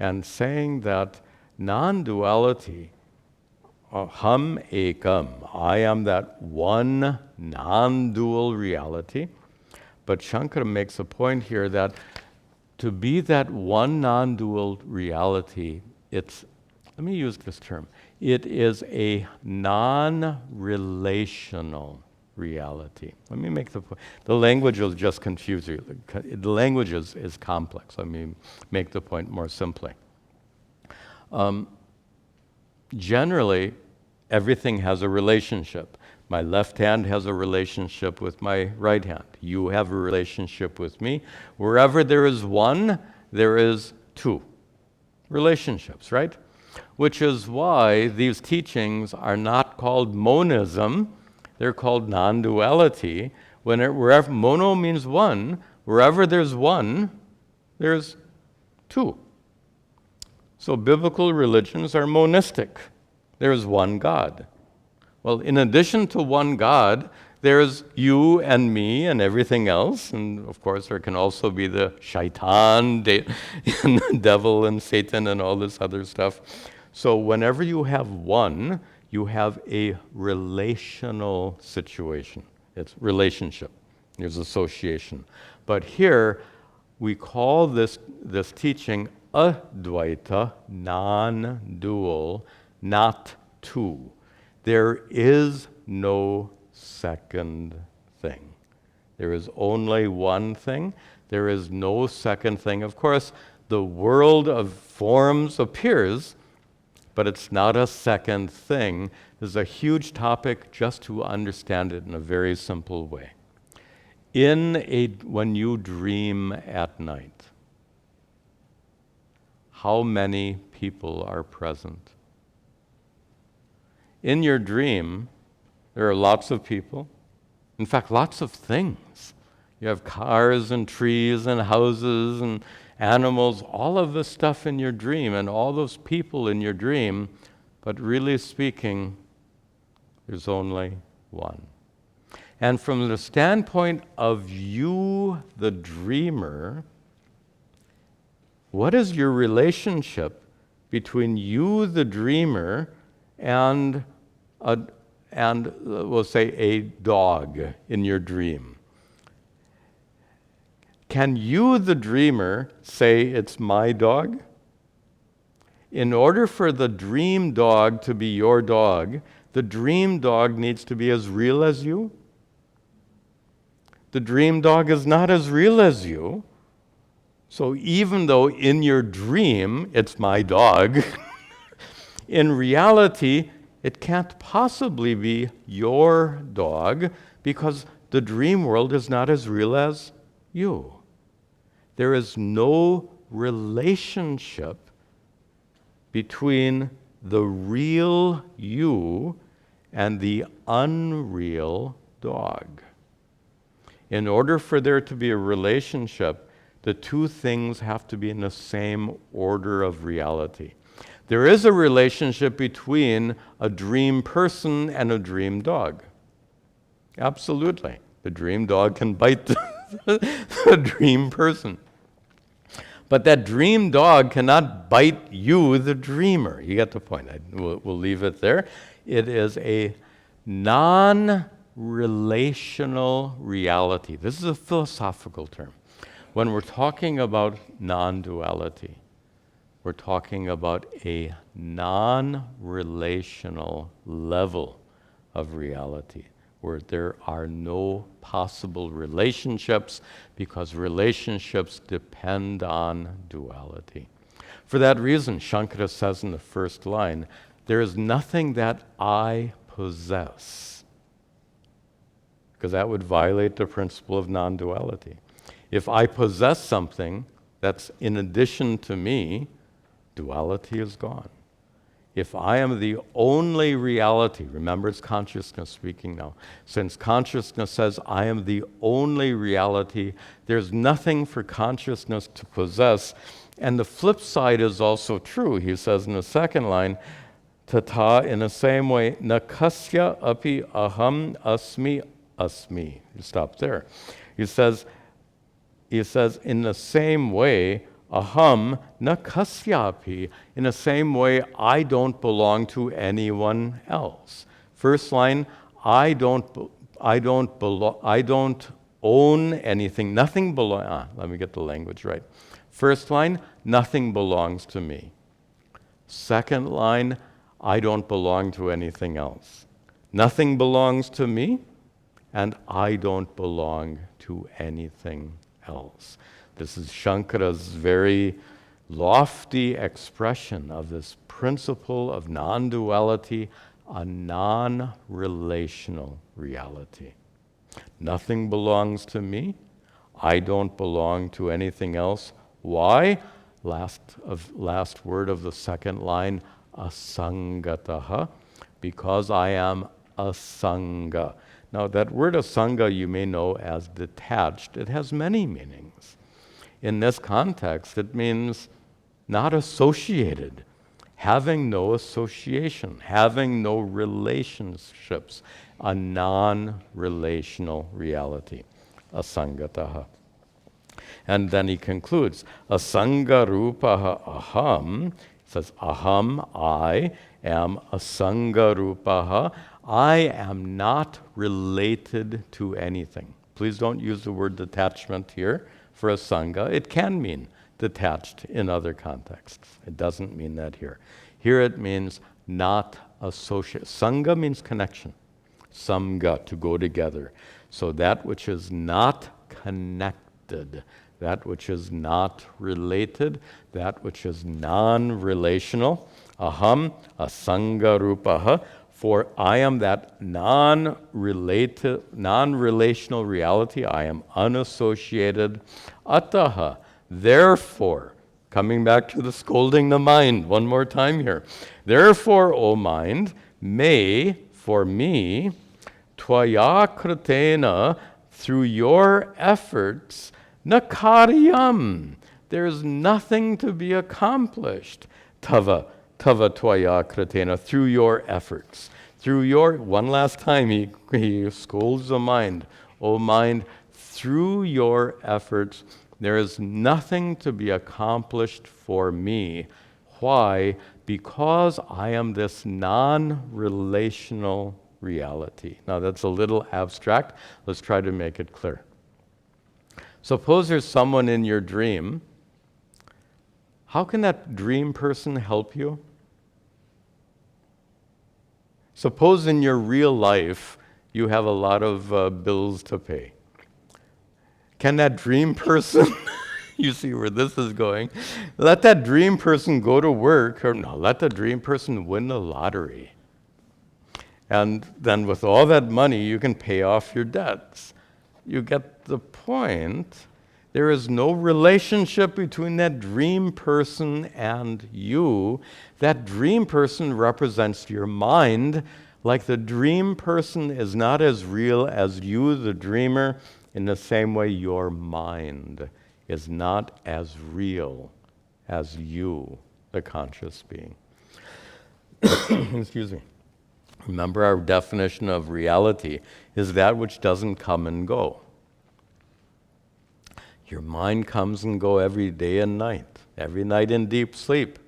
and saying that non-duality, aham ekam, I am that one non-dual reality. But Shankara makes a point here that to be that one non-dual reality, let me use this term, it is a non-relational reality. Let me make the point. The language will just confuse you. The language is complex. Let me make the point more simply. Generally, everything has a relationship. My left hand has a relationship with my right hand. You have a relationship with me. Wherever there is one, there is two relationships, right? Which is why these teachings are not called monism. They're called non-duality. Wherever mono means one, wherever there's one, there's two. So biblical religions are monistic. There's one God. Well, in addition to one God, there's you and me and everything else. And of course, there can also be the shaitan, and the devil and Satan and all this other stuff. So whenever you have one, you have a relational situation. It's relationship. There's association. But here, we call this teaching Advaita, non-dual, not two. There is no second thing. There is only one thing. There is no second thing. Of course, the world of forms appears, but it's not a second thing. This is a huge topic just to understand it in a very simple way. When you dream at night, how many people are present? In your dream, there are lots of people. In fact, lots of things. You have cars and trees and houses and animals, all of this stuff in your dream and all those people in your dream, but really speaking, there's only one. And from the standpoint of you, the dreamer, what is your relationship between you, the dreamer, and we'll say a dog in your dream? Can you, the dreamer, say it's my dog? In order for the dream dog to be your dog, the dream dog needs to be as real as you. The dream dog is not as real as you. So even though in your dream it's my dog, in reality it can't possibly be your dog because the dream world is not as real as you. There is no relationship between the real you and the unreal dog. In order for there to be a relationship, the two things have to be in the same order of reality. There is a relationship between a dream person and a dream dog. Absolutely. The dream dog can bite the dream person. But that dream dog cannot bite you, the dreamer. You get the point. We'll leave it there. It is a non-relational reality. This is a philosophical term. When we're talking about non-duality, we're talking about a non-relational level of reality where there are no possible relationships because relationships depend on duality. For that reason, Shankara says in the first line, there is nothing that I possess, because that would violate the principle of non-duality. If I possess something that's in addition to me, duality is gone. If I am the only reality, remember it's consciousness speaking now, since consciousness says I am the only reality, there's nothing for consciousness to possess. And the flip side is also true. He says in the second line, tata, in the same way, na kasya api aham asmi asmi. You stop there. He says, in the same way, aham na kasyapi, in the same way, I don't belong to anyone else. First line, I don't own anything. Nothing belongs. Let me get the language right. First line, nothing belongs to me. Second line, I don't belong to anything else. Nothing belongs to me, and I don't belong to anything else. This is Shankara's very lofty expression of this principle of non-duality, a non-relational reality. Nothing belongs to me. I don't belong to anything else. Why? Last word of the second line, asangataha, because I am asanga. Now that word asanga you may know as detached. It has many meanings. In this context, it means not associated, having no association, having no relationships, a non-relational reality, asangataha. And then he concludes, asanga rupaha aham, says, aham, I am asangarupaha. I am not related to anything. Please don't use the word detachment here for asanga. It can mean detached in other contexts. It doesn't mean that here. Here it means not associate. Sangha means connection. Samga, to go together. So that which is not connected, that which is not related, that which is non-relational. Aham asangarupaha. For I am that non-relational reality. I am unassociated. Ataha. Therefore, coming back to the scolding the mind one more time here. Therefore, O mind, may, for me, tvaya kritena, through your efforts, nakaryam, there is nothing to be accomplished. Tava tvaya kritena, through your efforts. Through your, one last time he scolds the mind. O mind, through your efforts, there is nothing to be accomplished for me. Why? Because I am this non-relational reality. Now that's a little abstract. Let's try to make it clear. Suppose there's someone in your dream. How can that dream person help you? Suppose in your real life you have a lot of bills to pay. Can that dream person, you see where this is going, let that dream person go to work, or no, let the dream person win the lottery. And then with all that money, you can pay off your debts. You get the point. There is no relationship between that dream person and you. That dream person represents your mind, like the dream person is not as real as you, the dreamer. In the same way, your mind is not as real as you, the conscious being. Excuse me. Remember, our definition of reality is that which doesn't come and go. Your mind comes and goes every day and night. Every night in deep sleep,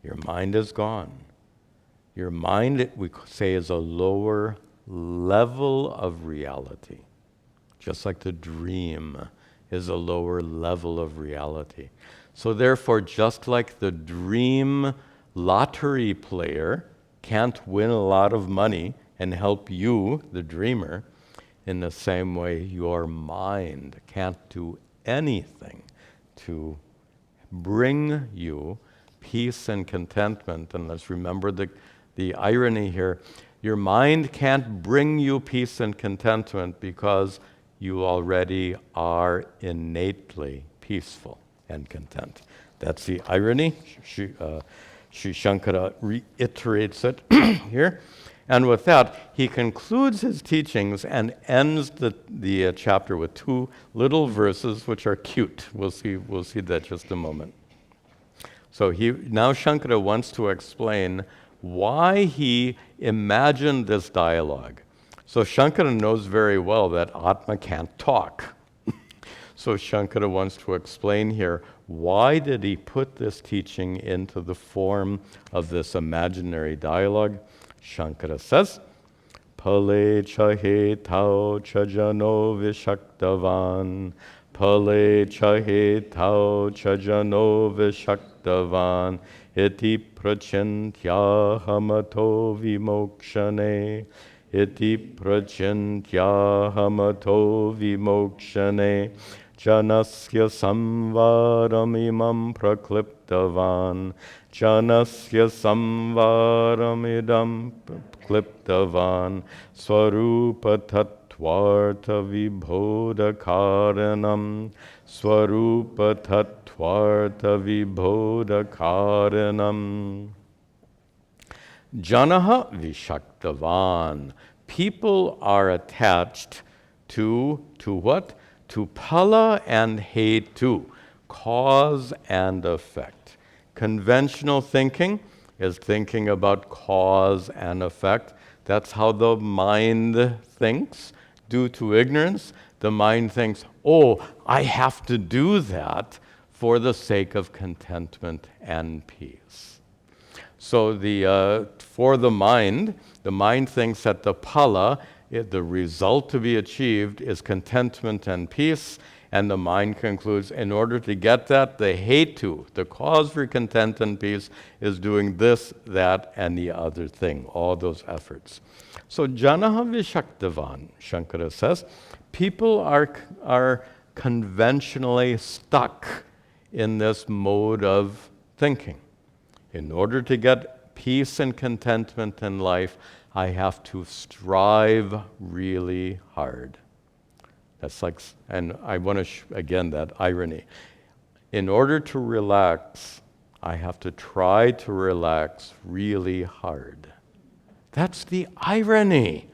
your mind is gone. Your mind, we say, is a lower level of reality. Just like the dream is a lower level of reality. So therefore, just like the dream lottery player can't win a lot of money and help you, the dreamer, in the same way your mind can't do anything to bring you peace and contentment. And let's remember the irony here. Your mind can't bring you peace and contentment because you already are innately peaceful and content. That's the irony. Shankara reiterates it here. And with that, he concludes his teachings and ends the chapter with two little verses which are cute. We'll see that just a moment. So now Shankara wants to explain why he imagined this dialogue. So Shankara knows very well that Atma can't talk. So Shankara wants to explain here, why did he put this teaching into the form of this imaginary dialogue? Shankara says, Pale chahe tau chajano vishaktavan, Pale chahe tau chajano vishaktavan, iti prachintya hamato vimokshane, iti prachintya hamato vimokshane, janasya samvaram imam prakliptavan, janasya samvaram idam prakliptavan, swarupa tattvarta vibhodakaranam, swarupa tattvarta vibhodakaranam. Janaha vishaktavan. People are attached to what? To phala and hetu, cause and effect. Conventional thinking is thinking about cause and effect. That's how the mind thinks. Due to ignorance, the mind thinks, oh, I have to do that for the sake of contentment and peace. So for the mind thinks that the phala, the result to be achieved, is contentment and peace, and the mind concludes, in order to get that, the hetu, the cause for content and peace, is doing this, that, and the other thing, all those efforts. So janaha vishaktavan, Shankara says, people are conventionally stuck in this mode of thinking. In order to get peace and contentment in life, I have to strive really hard. That's like, and I want to, again, that irony. In order to relax, I have to try to relax really hard. That's the irony.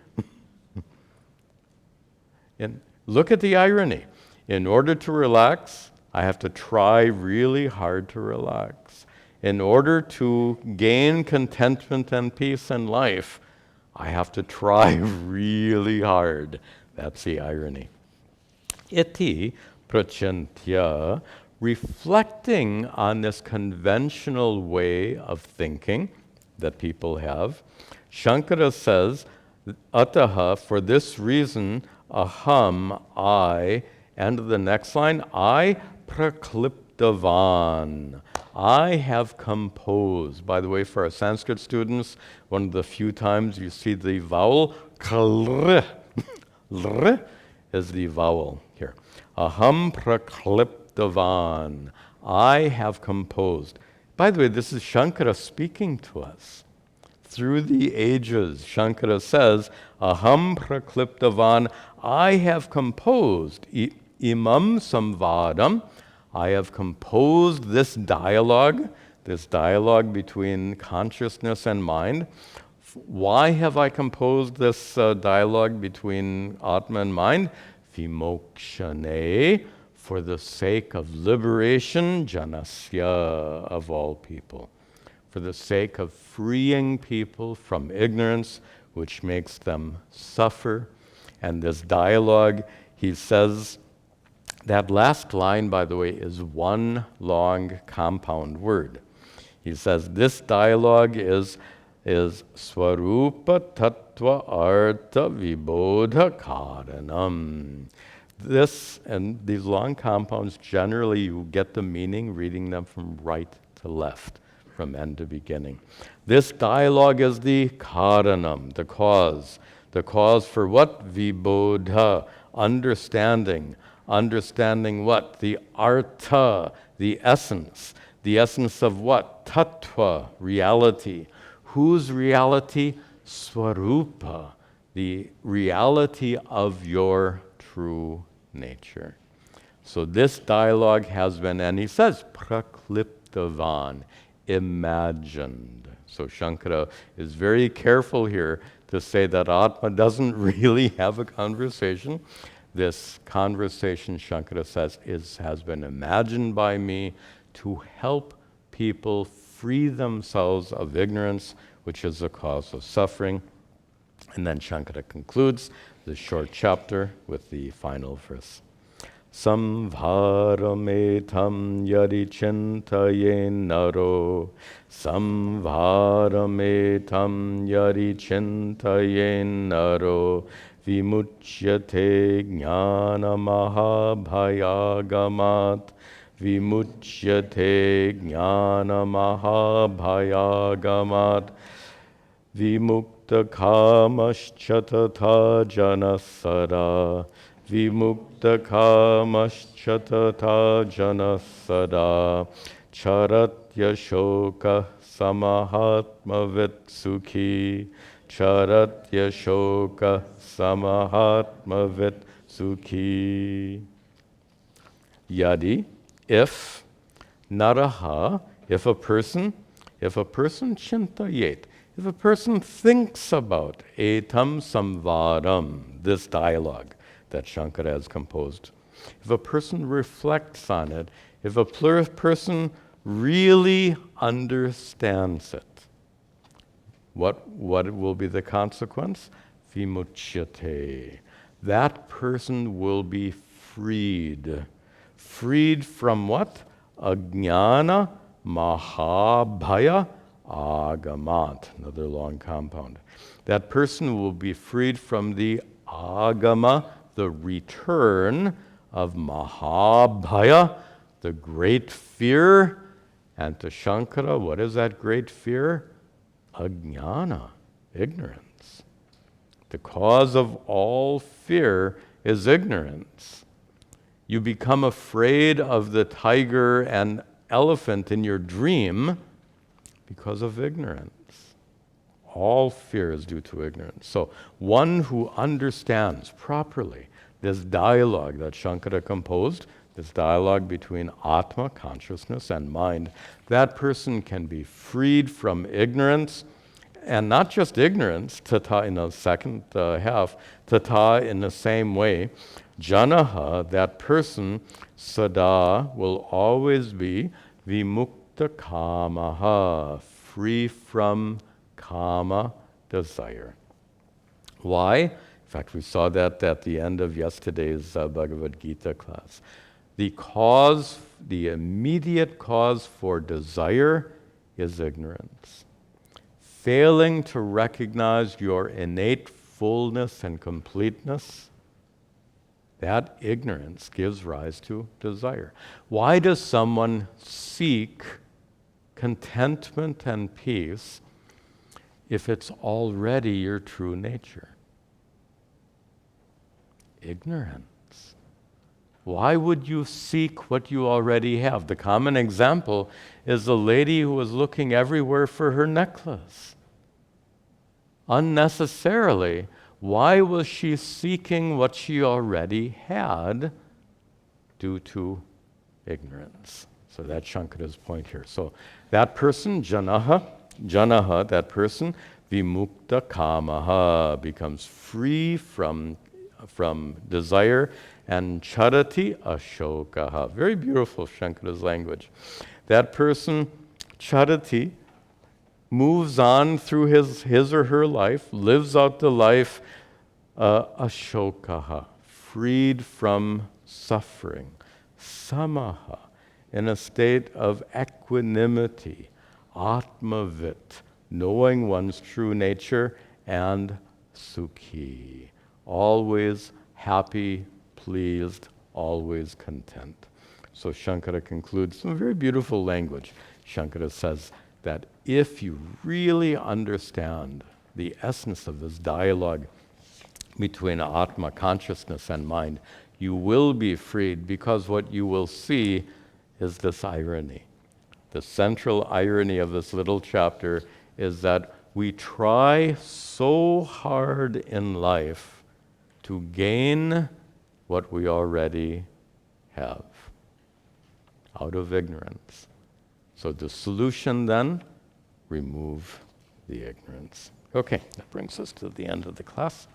And look at the irony. In order to relax, I have to try really hard to relax. In order to gain contentment and peace in life, I have to try really hard. That's the irony. Iti prachantya, reflecting on this conventional way of thinking that people have, Shankara says, ataha, for this reason, aham, I, and the next line, I prakliptavan, I have composed. By the way, for our Sanskrit students, one of the few times you see the vowel, klr, lr, is the vowel here. Aham prakliptavan, I have composed. By the way, this is Shankara speaking to us. Through the ages, Shankara says, aham prakliptavan, I have composed, imam samvadam, I have composed this dialogue between consciousness and mind. Why have I composed this dialogue between Atma and mind? Vimokshane, for the sake of liberation, janasya, of all people. For the sake of freeing people from ignorance, which makes them suffer. And this dialogue, he says, that last line, by the way, is one long compound word. He says, this dialogue is swarupa tattva artha vibodha karanam. This and these long compounds, generally you get the meaning reading them from right to left, from end to beginning. This dialogue is the karanam, the cause. The cause for what? Vibodha, understanding. Understanding what? The artha, the essence. The essence of what? Tattva, reality. Whose reality? Swarupa, the reality of your true nature. So this dialogue has been, and he says, prakliptavan, imagined. So Shankara is very careful here to say that Atma doesn't really have a conversation. This conversation, Shankara says, has been imagined by me to help people free themselves of ignorance, which is the cause of suffering. And then Shankara concludes this short chapter with the final verse. Samvarametam yadi chintayen naro, samvarametam yadi chintayen naro, vimuchyate jnana mahabhayagamat, vimuchyate jnana mahabhayagamat, vimukta kamaschatata janasara, vimukta kamaschatata janasara, charatya shoka samahatmavit charatya shoka samahatmavit sukhi. Yadi, if naraha, if a person chintayet, if a person thinks about etam samvaram, this dialogue that Shankara has composed, if a person reflects on it, if a person really understands it, what will be the consequence? Vimuchyate. That person will be freed. Freed from what? Ajnana, mahabhaya, agamat, another long compound. That person will be freed from the agama, the return of mahabhaya, the great fear. And to Shankara, what is that great fear? Ajnana, ignorance. The cause of all fear is ignorance. You become afraid of the tiger and elephant in your dream because of ignorance. All fear is due to ignorance. So one who understands properly this dialogue that Shankara composed, this dialogue between atma, consciousness, and mind, that person can be freed from ignorance, and not just ignorance, tata in the second half, tata in the same way, janaha, that person, sada, will always be vimukta kamaha, free from kama, desire. Why? In fact, we saw that at the end of yesterday's Bhagavad Gita class. The immediate cause for desire is ignorance. Failing to recognize your innate fullness and completeness, that ignorance gives rise to desire. Why does someone seek contentment and peace if it's already your true nature? Ignorance. Why would you seek what you already have? The common example is a lady who was looking everywhere for her necklace. Unnecessarily. Why was she seeking what she already had? Due to ignorance. So that's Shankara's point here. So that person, janaha, that person, vimukta kamaha, becomes free from desire, and charati ashokaha. Very beautiful, Shankara's language. That person, charati, moves on through his or her life, lives out the life ashokaha, freed from suffering, samaha, in a state of equanimity, atma-vit, knowing one's true nature, and sukhi, always happy, pleased, always content. So Shankara concludes some very beautiful language. Shankara says that if you really understand the essence of this dialogue between Atma, consciousness, and mind, you will be freed, because what you will see is this irony. The central irony of this little chapter is that we try so hard in life to gain what we already have out of ignorance. So the solution then, remove the ignorance. Okay, that brings us to the end of the class.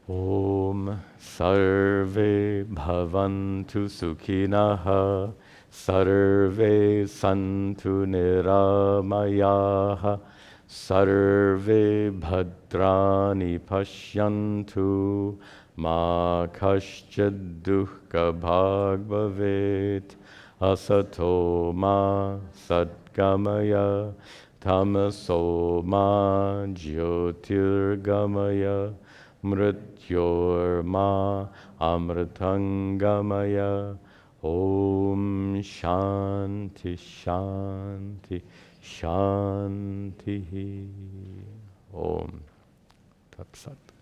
Om sarve bhavantu sukhinaha, sarve santu niramayaha, sarve bhadrani pashyantu, ma kaschid dukkha bhag bhavet, asato ma sadgamaya, tamaso ma jyotirgamaya, mrityor ma amritangamaya. Om shanti shanti shanti. Om Tat Sat.